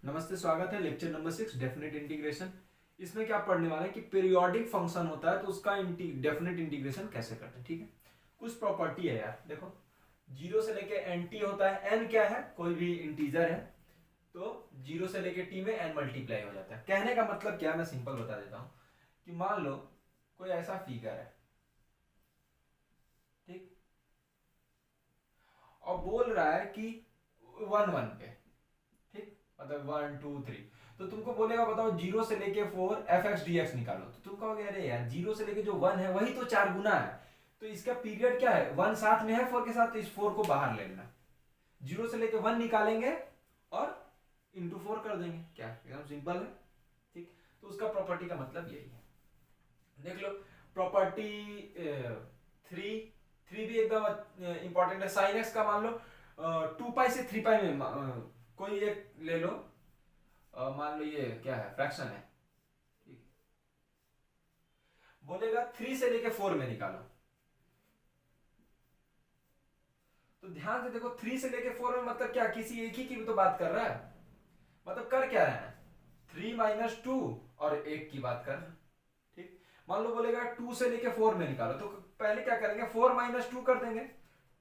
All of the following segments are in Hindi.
नमस्ते, स्वागत है लेक्चर नंबर 6 डेफिनेट इंटीग्रेशन। इसमें क्या पढ़ने वाला है कि पीरियोडिक फंक्शन होता है तो उसका डेफिनेट इंटीग्रेशन कैसे करते हैं। ठीक है, कुछ प्रॉपर्टी है यार, देखो जीरो से लेके एन टी होता है। एन क्या है? कोई भी इंटीजर है तो जीरो से लेके टी में एन मल्टीप्लाई हो जाता है। कहने का मतलब क्या, मैं सिंपल बता देता हूँ कि मान लो कोई ऐसा फिगर है, ठीक, और बोल रहा है कि वन वन पे, ठीक, मतलब 1 2 3, तो तुमको बोलेगा बताओ जीरो से लेके 4 एफ एक्स डी एक्स निकालो, तो तुम कहोगे अरे यार जीरो से लेके जो 1 है वही तो 4 गुना है, तो इसका पीरियड क्या है, 1 साथ में है 4 के साथ, तो इस 4 को बाहर ले लेना, जीरो से लेके 1 निकालेंगे और इंटू 4 कर देंगे। क्या एकदम सिंपल है, ठीक। तो उसका प्रॉपर्टी का मतलब यही है। देख लो प्रॉपर्टी 3 भी एकदम इंपॉर्टेंट है। साइन एक्स का मान लो 2 पाई से 3 पाई में कोई एक ले लो, मान लो ये क्या है, फ्रैक्शन है, ठीक। बोलेगा 3 से लेके 4 में निकालो, तो ध्यान से देखो 3 से लेके 4 में मतलब क्या, किसी एक ही की भी तो बात कर रहा है, मतलब कर क्या रहा है, 3 माइनस 2 और एक की बात कर रहा है, ठीक। मान लो बोलेगा 2 से लेके 4 में निकालो, तो पहले क्या करेंगे, 4 माइनस 2 कर देंगे,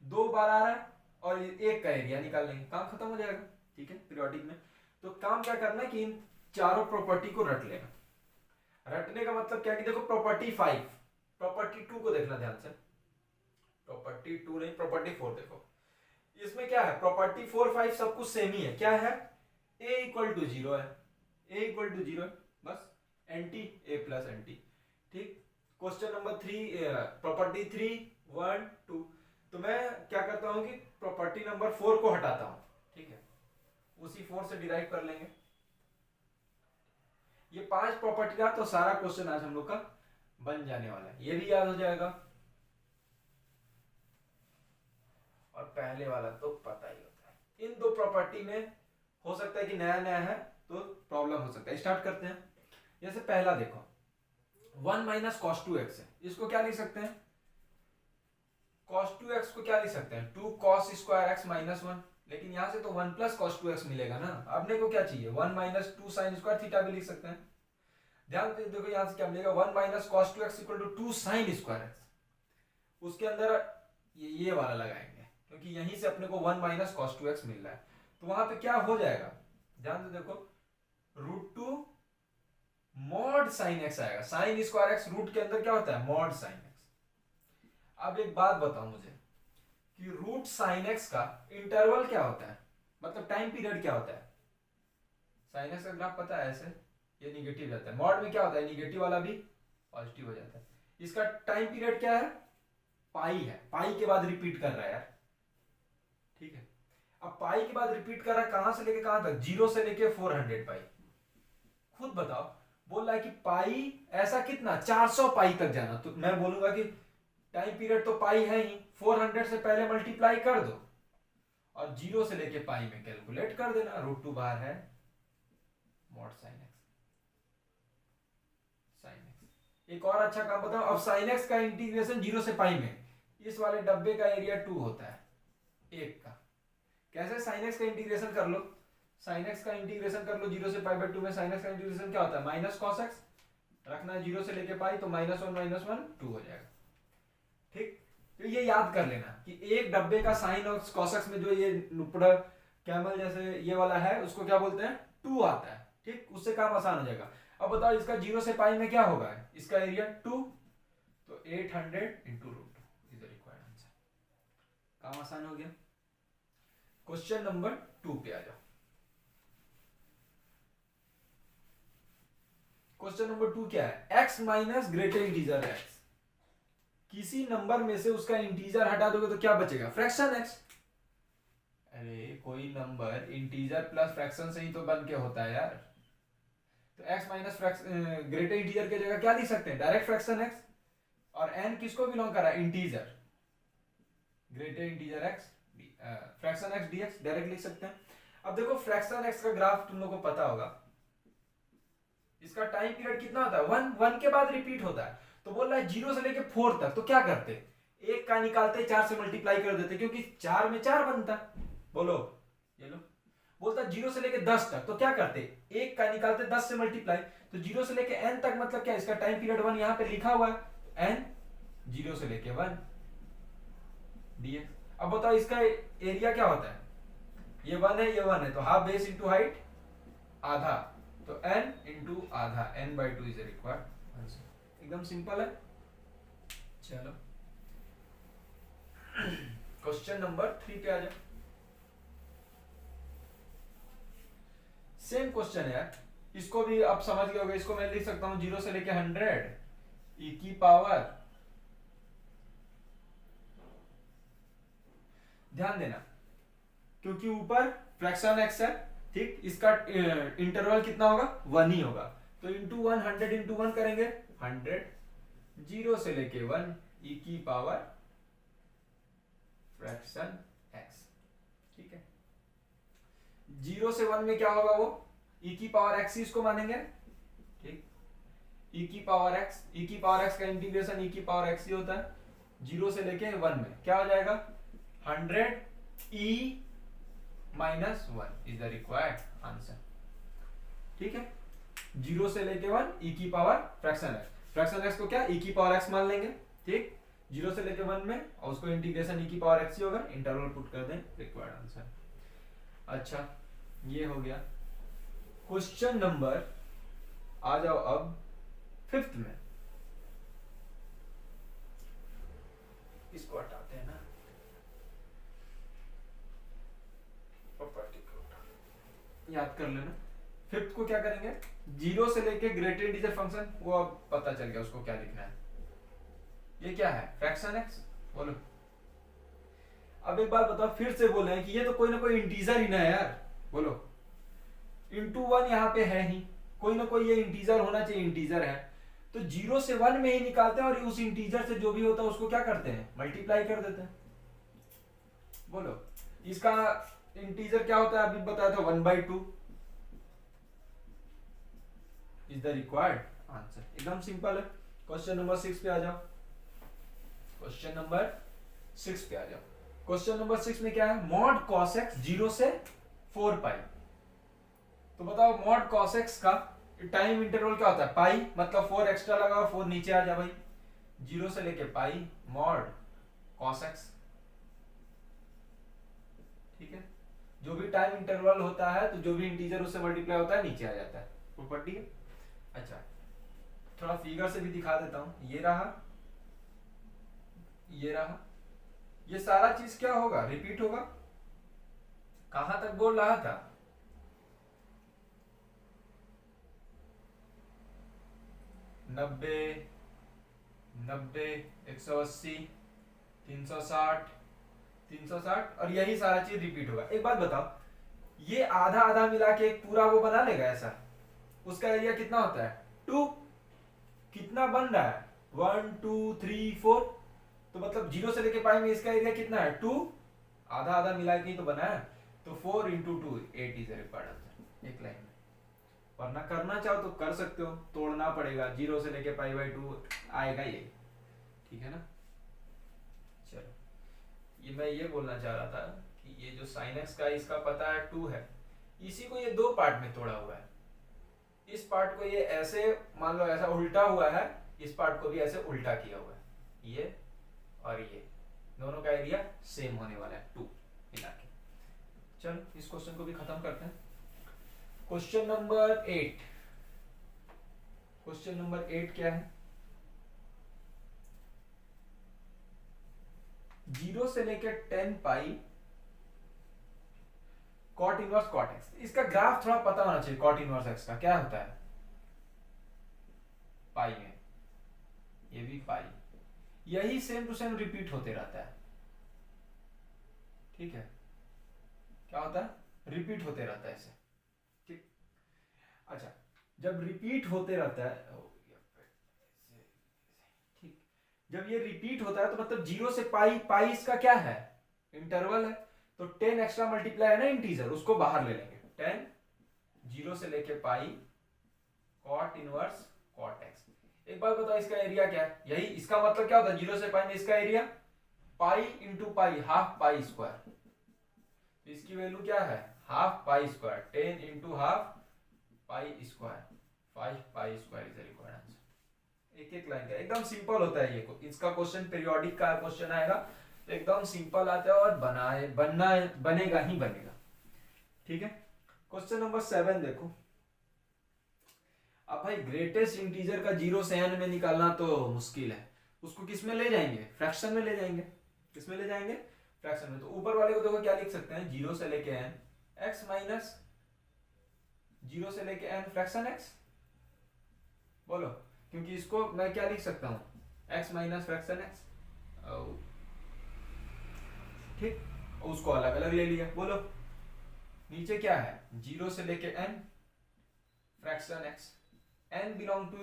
2 बार आ रहा है और एक का एरिया निकाल लेंगे, काम खत्म हो जाएगा, ठीक है, पीरियोडिक में। तो काम क्या करना है कि इन चारों प्रॉपर्टी को रट लेना। रटने का मतलब क्या कि देखो प्रॉपर्टी 5, प्रॉपर्टी 2 को देखना ध्यान से, प्रॉपर्टी 2 नहीं, प्रॉपर्टी 4 देखो। इसमें क्या है, प्रॉपर्टी 4 5 सब कुछ सेम ही है। क्या है, a इक्वल टू जीरो है, a इक्वल टू जीरो है, बस एंटी a प्लस एंटी, ठीक। क्वेश्चन नंबर 3, प्रॉपर्टी 3 1 2, तो मैं क्या करता हूं कि प्रॉपर्टी नंबर 4 को हटाता हूं, ठीक है, उसी 4 से डिराइव कर लेंगे। ये 5 प्रॉपर्टी का तो सारा क्वेश्चन आज हम लोग का बन जाने वाला है, ये भी याद हो जाएगा, और पहले वाला तो पता ही होता है। इन दो प्रॉपर्टी में हो सकता है कि नया नया है तो प्रॉब्लम हो सकता है। स्टार्ट करते हैं। जैसे पहला देखो 1 माइनस कॉस 2x है, इसको क्या लिख सकते हैं, cos 2x को क्या लिख सकते हैं, 2 cos स्क्वायर x माइनस 1, लेकिन यहां से तो 1 प्लस कॉस 2x मिलेगा ना, अपने को क्या चाहिए, 1 माइनस 2 साइन स्क्वायर थीटा भी लिख सकते हैं। ध्यान से देखो यहां से क्या मिलेगा, 1 minus cos 2x equal to 2 sine square x, उसके अंदर ये वाला लगाएंगे क्योंकि यहीं से अपने को 1 माइनस कॉस 2x मिल रहा है, तो वहां पे क्या हो जाएगा, ध्यान से देखो √2 मॉड साइन x आएगा। साइन स्क्वायर x रूट के अंदर क्या होता है, मॉड साइन x। अब एक बात बताओ मुझे कि रूट साइन x का इंटरवल क्या होता है, मतलब टाइम पीरियड क्या होता है। साइन x का ग्राफ पता है, ऐसे ये निगेटिव रहता है, मॉड में क्या होता है, निगेटिव वाला भी पॉजिटिव हो जाता है। इसका टाइम पीरियड क्या है, पाई है, पाई के बाद रिपीट कर रहा है यार, ठीक है। अब पाई के बाद रिपीट कर रहा है, कहां से लेके कहां तक, 0 से लेके 400 पाई। खुद बताओ, बोल रहा है कि पाई ऐसा कितना 400 पाई तक जाना, तो मैं बोलूंगा कि टाइम पीरियड तो पाई है ही, 400 से पहले मल्टीप्लाई कर दो और 0 से लेके पाई में कैलकुलेट कर देना, √2 बार है mod sine x. Sine x एक और अच्छा काम बताओ, अब साइन एक्स का इंटीग्रेशन 0 से पाई में, इस वाले डब्बे का एरिया 2 होता है, एक का। कैसे, साइन एक्स का इंटीग्रेशन कर लो, साइन एक्स का इंटीग्रेशन कर लो 0 से पाई बाय 2 में, साइन एक्स का इंटीग्रेशन क्या होता है, माइनस कॉस एक्स, रखना है 0 से लेके पाई, तो -1 2 हो जाएगा, ठीक। तो ये याद कर लेना कि एक डब्बे का साइन और कॉस एक्स में जो ये नुपड़ा कैमल जैसे ये वाला है उसको क्या बोलते हैं, 2 आता है, ठीक। उससे काम आसान हो जाएगा। अब बताओ इसका 0 से पाई में क्या होगा, इसका एरिया 2, तो 800 into √2 is the required answer. काम आसान हो गया। क्वेश्चन नंबर 2 पे आ जाओ। क्वेश्चन नंबर 2 क्या है, x minus greater integer x, किसी नंबर में से उसका इंटीजर हटा दोगे तो क्या बचेगा, फ्रैक्शन x। अरे कोई नंबर इंटीजर प्लस फ्रैक्शन से ही तो बन के होता है यार, तो x माइनस ग्रेटर इंटीजर की जगह क्या लिख सकते हैं, डायरेक्ट फ्रैक्शन x, और n किसको बिलोंग कर रहा है, integer, greater integer x fraction x dx direct लिख सकते हैं। अब देखो फ्रैक्शन x का ग्राफ तुम लोग को पता होगा, इसका टाइम पीरियड कितना होता है, 1 के बाद रिपीट होता है, तो बोल रहा है 0 से लेके 4 तक, तो क्या करते, एक का निकालते 4 से मल्टीप्लाई कर देते, क्योंकि 4 में 4 बनता, बोलो ये लो बोलता 0 से लेके 10 तक, तो क्या करते, एक का निकालते 10 से मल्टीप्लाई, तो 0 से लेके n तक मतलब क्या, इसका टाइम पीरियड 1 यहां पे लिखा हुआ है, n 0 से लेके 1 dx। अब बताओ इसका एरिया क्या होता है, ये 1 है, ये 1 है, तो हाफ बेस इंटू हाइट आधा, तो n इंटू आधा, n/2 इज रिक्वायर्ड आंसर। एकदम सिंपल है। चलो क्वेश्चन नंबर 3 पे आ जाओ। सेम क्वेश्चन है, इसको भी आप समझ गए होंगे, इसको मैं लिख सकता हूं 0 से लेके 100 e की पावर, ध्यान देना क्योंकि ऊपर फ्रैक्शन x है, ठीक, इसका इंटरवल कितना होगा, 1 ही होगा, तो इंटू 1, 100 इंटू 1 करेंगे 100, 0 से लेके 1 e की पावर फ्रैक्शन x, ठीक है। 0 से 1 में क्या होगा, वो e की पावर x ही इसको मानेंगे, ठीक, e की पावर x का इंटीग्रेशन e की पावर x ही होता है। 0 से लेके 1 में क्या हो जाएगा, 100 e minus 1 is the required answer, ठीक है। 0 से लेके 1 e की पावर फ्रैक्शन x को क्या e की पावर x मान लेंगे, ठीक, 0 से लेके 1 में, और उसको इंटीग्रेशन e की पावर x ही होगा, इंटरवल पुट कर दें, रिक्वायर्ड आंसर। अच्छा ये हो गया। क्वेश्चन नंबर, आ जाओ अब 5th में, इसको हटाते हैं ना, प्रॉपर्टी को याद कर लेना। 5th को क्या करेंगे, 0 से लेके ग्रेटर इंटीजर फंक्शन, वो अब पता चल गया उसको क्या लिखना है। ये क्या है, फ्रैक्शन x, बोलो। अब एक बात बताओ, फिर से बोले कि ये तो कोई ना कोई इंटीजर ही ना है यार, बोलो। इंटू 1 यहाँ पे है ही, कोई ना कोई ये इंटीजर होना चाहिए, इंटीजर है, तो 0 से 1 में ही निकालते हैं और उस इंटीजर से जो भी होता है उसको क्या करते हैं, मल्टीप्लाई कर देते हैं। बोलो इसका इंटीजर क्या होता है, अभी बताया था 1/2 इज द रिक्वायर्ड आंसर। एकदम सिंपल है। क्वेश्चन नंबर 6 पे आ जाओ। क्वेश्चन नंबर 6 पे आ जाओ। क्वेश्चन नंबर 6 में क्या है, मॉड कॉस एक्स 0 से 4 पाई। तो बताओ मॉड कॉस एक्स का टाइम इंटरवल क्या होता है, पाई, मतलब 4 एक्स्ट्रा लगाओ, 4 नीचे आ जा भाई, 0 से लेके पाई मॉड कॉस एक्स, ठीक है। जो भी टाइम इंटरवल होता है तो जो भी इंटीजर उससे मल्टीप्लाई होता है नीचे आ जाता है, प्रॉपर्टी है। अच्छा थोड़ा फिगर से भी दिखा देता हूं, ये रहा, ये रहा, ये सारा चीज क्या होगा, रिपीट होगा। कहां तक बोल रहा था, नब्बे, 180, 360, 360, और यही सारा चीज रिपीट होगा। एक बात बताओ, ये आधा आधा मिला के एक पूरा वो बना लेगा ऐसा, उसका एरिया कितना होता है 2, कितना बन रहा है 1 2 3 4, तो मतलब 0 से लेके पाई में इसका एरिया कितना है 2, आधा आधा मिला के ही तो बना है, तो 4 × 2 8 इज रिक्वायर्ड आंसर, एक लाइन में। वरना करना चाहो तो कर सकते हो, तोड़ना पड़ेगा, 0 से लेके π/2 आएगा ये, ठीक है ना। चलो ये मैं ये बोलना चाह रहा था कि ये जो sin x का इसका पता है 2 है, इसी को ये दो पार्ट में तोड़ा हुआ है। इस पार्ट को ये ऐसे मान लो ऐसा उल्टा हुआ है, इस पार्ट को भी ऐसे उल्टा किया हुआ है, ये और ये दोनों का एरिया सेम होने वाला है 2 मिला के। चलो इस क्वेश्चन को भी खत्म करते हैं। क्वेश्चन नंबर 8, क्वेश्चन नंबर 8 क्या है, 0 से लेकर 10 पाई कॉट इनवर्स कॉट एक्स। इसका ग्राफ थोड़ा पता होना चाहिए, कॉट इनवर्स एक्स का क्या होता है, पाई में, ये भी पाई, यही सेम टू सेम रिपीट होते रहता है, ठीक है। क्या होता है, रिपीट होते रहता है ऐसे, ठीक। अच्छा जब रिपीट होते रहता है, ठीक, जब ये रिपीट होता है तो मतलब 0 से पाई, पाई इसका क्या है, इंटरवल है, तो 10 एक्स्ट्रा मल्टीप्लाई है ना इंटीजर, उसको बाहर ले लेंगे, 10 0 से लेके पाई कॉट इनवर्स कॉट एक्स। एक बात बताओ इसका एरिया क्या है, यही इसका मतलब क्या होता है 0 से पाई में इसका area pi into pi, half pi square, तो इसकी वैल्यू क्या है half pi square, 10 into half pi square, 5 pi square is required answer. एक एक लाइन का एकदम सिंपल होता है ये, इसका क्वेश्चन पीरियोडिक का क्वेश्चन आएगा तो एकदम सिंपल आता है और बनेगा ही बनेगा। ठीक है, क्वेश्चन नंबर 7 देखो। अब भाई ग्रेटेस्ट इंटीजर का 0 से n में निकालना तो मुश्किल है, उसको किस में ले जाएंगे, फ्रैक्शन में ले जाएंगे। किस में ले जाएंगे, फ्रैक्शन में। तो ऊपर वाले को देखो क्या लिख सकते हैं, 0 से लेके n x माइनस 0 से लेके n फ्रैक्शन x, बोलो, क्योंकि इसको मैं क्या लिख सकता हूं, x माइनस फ्रैक्शन x, ठीक, उसको अलग अलग ले लिया। बोलो नीचे क्या है, 0 से लेके n fraction x, n belong to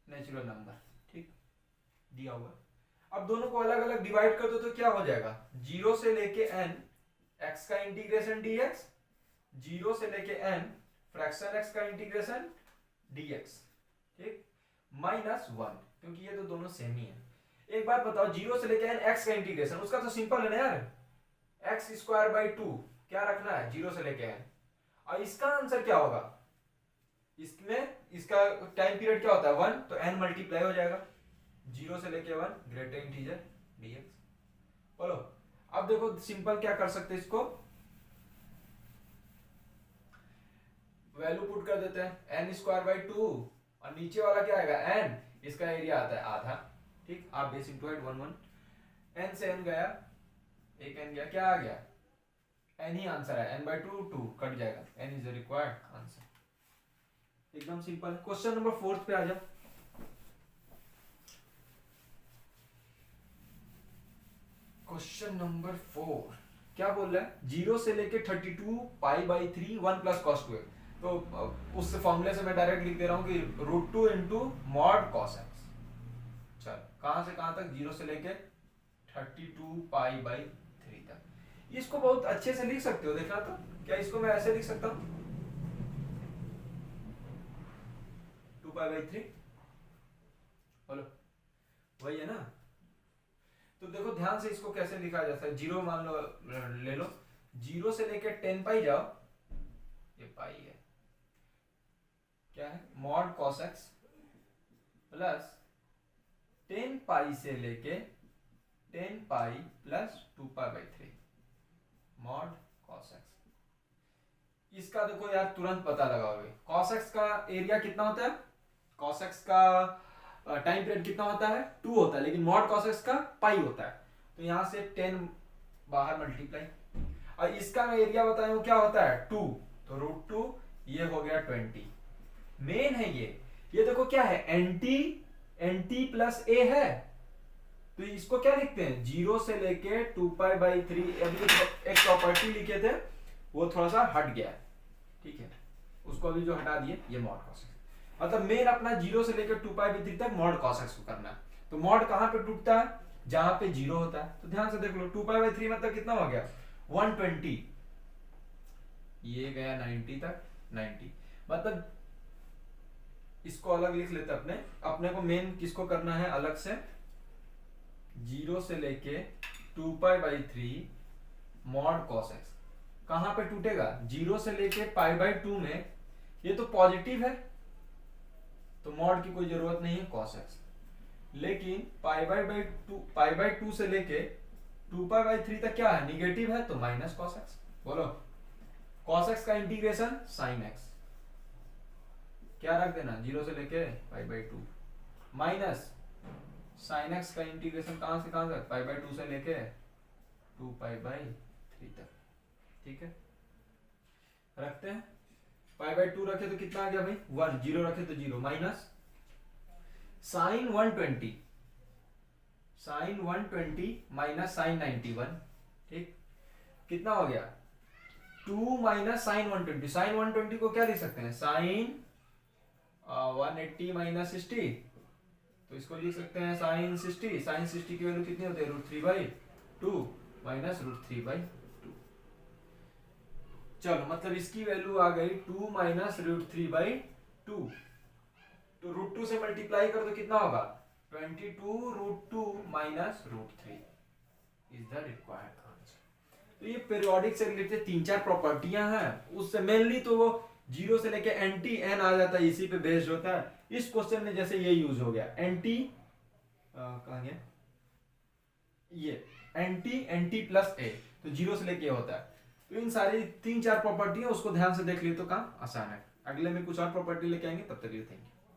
natural number, ठीक दिया हुआ। अब दोनों को अलग अलग डिवाइड कर दो तो क्या हो जाएगा, 0 से लेके n x का इंटीग्रेशन dx, 0 से लेके n फ्रैक्शन x का इंटीग्रेशन dx, ठीक, माइनस 1, क्योंकि ये तो दोनों सेम ही है। एक बात बताओ, 0 से लेके n x का इंटीग्रेशन, उसका तो सिंपल है ना यार, x स्क्वायर बाई 2 क्या रखना है 0 से लेके n, और इसका आंसर क्या होगा, इसमें इसका टाइम पीरियड क्या होता है 1, तो n मल्टीप्लाई हो जाएगा 0 से लेके 1 ग्रेटर इंटीजर dx। बोलो अब देखो सिंपल क्या कर सकते हैं, इसको वैल्यू पुट कर देते हैं, n स्क्वायर बाई 2 और नीचे वाला क्या आएगा n, इसका एरिया आता है आधा, ठीक, आप बेस इंटू हाइट 1 1, n से n गया, एक n गया, क्या आ गया n ही आंसर है, n बाई 2 2 कट जाएगा, n is the required answer. एकदम सिंपल। क्वेश्चन नंबर 4 पे आ जाओ। क्वेश्चन नंबर 4 क्या बोल रहा है, 0 से लेके 32 पाई बाई 3 1 प्लस कॉस 2, तो उस फॉर्मूले से मैं डायरेक्ट लिख दे रहा हूं कि √2 इंटू मॉड कॉस एक्स। चल कहां से कहां तक, 0 से लेके 32 पाई बाई 3 तक। इसको बहुत अच्छे से लिख सकते हो, देखना तो क्या इसको मैं ऐसे लिख सकता हूं, 2 पाई बाई 3, बोलो वही है ना। तो देखो ध्यान से इसको कैसे लिखा जाता है, 0 मान लो ले लो, 0 से लेके 10 पाई जाओ, ये पाई है, क्या है मॉड कॉस एक्स प्लस 10 पाई से लेके 10 pi plus 2 pi by 3 mod cos x. इसका देखो यार तुरंत पता लगाओगे, कॉस एक्स का एरिया कितना होता है, कॉस एक्स का टाइम पीरियड कितना होता है 2 होता है, लेकिन मॉड कॉस एक्स का पाई होता है, तो यहां से 10 बाहर मल्टीप्लाई, और इसका मैं एरिया बताया क्या होता है 2, तो √2, ये हो गया 20। मेन है ये देखो क्या है एंटी प्लस ए है, तो इसको क्या लिखते हैं 0 से लेके 2 पाई बाई 3। अभी एक प्रॉपर्टी लिखे थे वो थोड़ा सा हट गया, ठीक है, उसको अभी जो हटा दिए, ये मॉड कॉस एक्स, मतलब मेन अपना 0 से लेकर 2 पाई बाई 3 तक मॉड कॉस एक्स को करना है। तो मॉड कहां पे टूटता है, जहां पे 0 होता है, तो ध्यान से देख लो 2 पाई बाई 3 मतलब कितना हो गया 120, ये गया 90 तक, 90 मतलब इसको अलग लिख लेते अपने को मेन किसको करना है अलग से, 0 से लेके 2 pi by 3 mod cos x, कहां पे टूटेगा 0 से लेके पाई बाई 2 में, ये तो पॉजिटिव है तो मॉड की कोई जरूरत नहीं है कॉस एक्स, लेकिन पाई बाई 2 से लेके 2 पाई बाई 3 तक क्या है निगेटिव है, तो माइनस कॉस एक्स। बोलो कॉस एक्स का इंटीग्रेशन साइन एक्स, क्या रख देना 0 से लेके pi by 2 minus sine x का इंटीग्रेशन कहां से कहां तक, पाई बाई 2 से लेके 2 पाई बाई 3 तक, ठीक है, रखते हैं। पाई बाई 2 रखे तो कितना आ गया भाई 1, 0 रखे तो 0, माइनस साइन 120 माइनस साइन 91, ठीक, कितना हो गया 2 माइनस साइन 120, साइन 120 को क्या लिख सकते हैं साइन 180 माइनस 60, तो इसको लिख सकते हैं साइन 60, साइन 60 की वैल्यू कितनी होती है √3/2 माइनस √3/2। चलो मतलब इसकी वैल्यू आ गई 2 माइनस √3/2, तो √2 से मल्टीप्लाई कर तो कितना होगा 22 √2 minus √3 is the required answer. तो ये पीरियोडिक से रिलेटेड 3-4 प्रॉपर्टियां हैं, उससे मेनली तो वो 0 से लेके एंटी एन आ जाता है, इसी पे बेस्ड होता है। इस क्वेश्चन में जैसे ये यूज हो गया एंटी, कहाँ गया ये एंटी एंटी प्लस ए, तो 0 से लेके होता है। तो इन सारी 3-4 प्रॉपर्टी है, उसको ध्यान से देख लिए तो काम आसान है। अगले में कुछ और प्रॉपर्टी लेके आएंगे, तब तक के लिए थैंक यू।